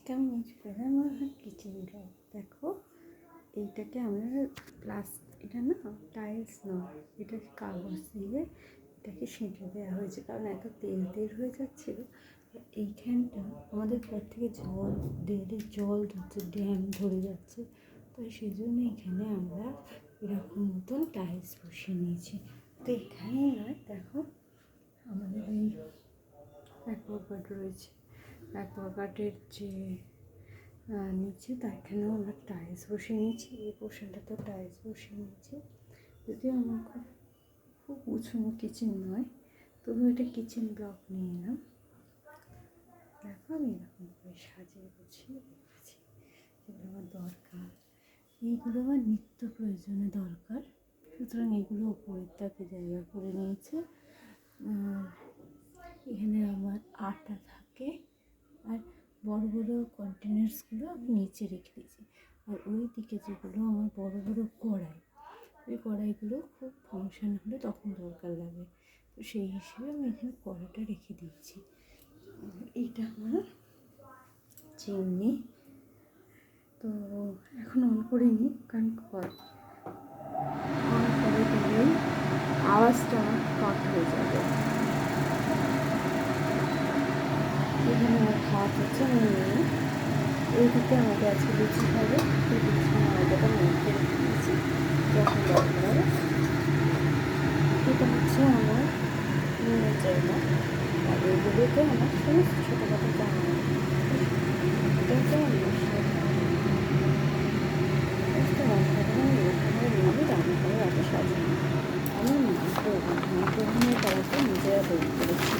কেমন হচ্ছে আমার কিচেন ড্র দেখো। এইটাকে আমরা এটা না টাইলস নয়, এটা কাগজ দিয়ে এটাকে সেঁটে দেওয়া হয়েছে, কারণ এত তেল তেল হয়ে যাচ্ছিলো। এইখানটা আমাদের পর থেকে জল ধরছে, ড্যাম ধরে যাচ্ছে, তাই সেই জন্য এখানে আমরা এরকম মতন টাইলস বসিয়ে নিয়েছি। তো এখানেই নয়, দেখো আমাদের এই অ্যাকোয়াগার্ড রয়েছে, অ্যাকোয়াগার্ডের যে নিচে এখানেও আমরা টাইলস বসিয়ে নিয়েছি। এই পোর্শনটা তো টাইলস বসিয়ে নিয়েছি, যদিও আমার খুব উঁচু কিচেন নয়, তবু এটা কিচেন ব্লক নিয়ে এলাম। দেখো আমি এরকম করে সাজিয়ে গুছিয়ে রেখেছি, যেগুলো আমার দরকার, এইগুলো আমার নিত্য প্রয়োজনে দরকার, সুতরাং এগুলো উপরের তাকে জায়গা করে নিয়েছে। এখানে আমার আটা থাকে, আর বড় বড় কন্টেনার্সগুলো আমি নিচে রেখে দিয়েছি। আর ওই দিকে যেগুলো আমার বড় বড় কড়াই, ওই কড়াইগুলো খুব ফাংশন হলে তখন দরকার লাগে, তো সেই হিসেবে আমি এখানে কড়াইটা রেখে দিয়েছি। এইটা আমার চিমনি, তো এখন অন করিনি, কারণ অন করে দিলেই আওয়াজটা কাট হয়ে যাবে। এখানে আমার খাওয়া হচ্ছে নিয়ে, এইদিকে আমাকে আজকে লুচি খাবে, সেই লুচি ময়দাটা মেখে রেখে দিয়েছি যখন দরকার হবে। এটা হচ্ছে আমার মেয়ের জায়গা, আর এগুলোতে আমার সমস্ত ছোটোখাটো জামা, এটাতে আমি সমস্ত রান্নাঘরে রান্নাঘরে এত সাজানো, আমি মাইক্রোওভেনের তাওয়াতে নিজেরা তৈরি করেছি।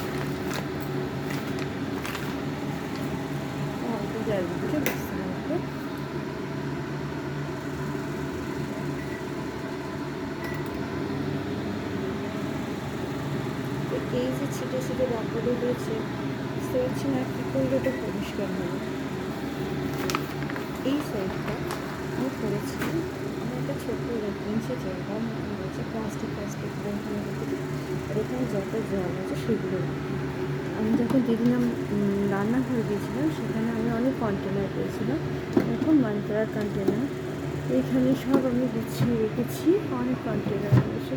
বুঝতে পারবে এই যে ছিটে ছিটে রাখগুলো রয়েছে, বুঝতে পারছি না কী করলে এটা পরিষ্কার হবে। এই সাইডটা আমি করেছি, আমার একটা ছোট্ট রেফারেন্সের জায়গা রয়েছে, প্লাস্টিকগুলো এখানে রেখে দিই, আর এখানে যত জল আছে সেগুলো রাখি। আমি যখন দিদিনাম রান্নাঘরে গিয়েছিলাম, সেখানে আমি অনেক কন্টেনার পেয়েছিলাম, এখন মানকারার কন্টেনার এখানে সব আমি গুছিয়ে রেখেছি। অনেক কন্টেনার এসে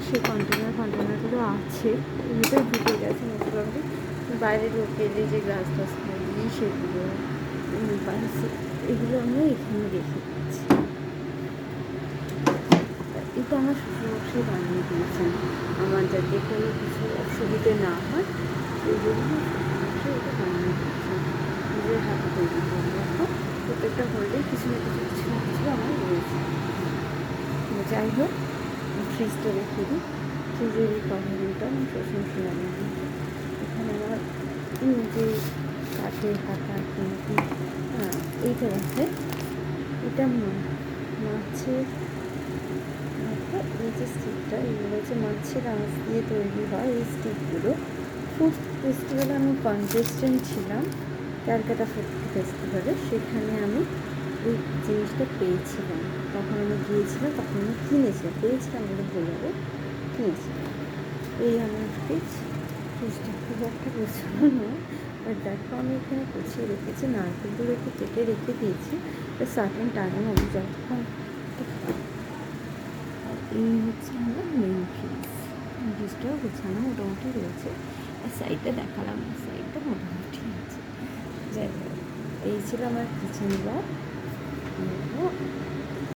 সেই কন্টেনারগুলো আছে, ভিতরে ঢুকে গেছে মোটামুটি। বাইরে ঢুকে এলে যে গ্লাস টাস খাইনি সেগুলো, এগুলো আমি এখানে রেখে দিচ্ছি। এটা আমার শ্বশুরমশাই বানিয়ে দিয়েছেন, আমার যাতে কোনো কিছু অসুবিধে না হয় সেই জন্য শ্বশুরমশাই এটা বানিয়ে দিয়েছেন, নিজের হাতে তৈরি করে। দেখো প্রত্যেকটা হোল্ডে কিছু না কিছু আমার রয়েছে। যাই হোক, ফ্রিজটা রেখে দিই, ফ্রিজের এই কভারিংটা আমার শ্বশুরমশাই বানিয়ে দিয়েছে। এখানে আমার যে কাঠের হাতা কিন্তু এইটা আছে, এটা মাছের এই যে স্টিকটা, এগুলো হচ্ছে মাছের আঁশ দিয়ে তৈরি হয়। এই স্টিকগুলো ফুড ফেস্টিভ্যালে আমি কন্টেস্টেন্ট ছিলাম, ক্যালকাটা ফুড ফেস্টিভ্যালে, সেখানে আমি এই জিনিসটা পেয়েছিলাম। তখন আমি গিয়েছিলাম, তখন আমি কিনেছিলাম, পেয়েছিলাম বলে বলবো, কিনেছিলাম। এই আমার ফ্রিজটা খুব একটা গোছানো নয়, আর দেখো আমি এখানে গুছিয়ে রেখেছি, নারকেলগুলো একটু কেটে রেখে দিয়েছি সার্টেন টাইমে আমি যখন। এই হচ্ছে আমার মেন ফ্রিজটাও গোছানো মোটামুটি রয়েছে, আর সাইডটা দেখালাম না, সাইডটা মোটামুটি আছে। যাই হোক, এই ছিল আমার কিচেন ব্লগ।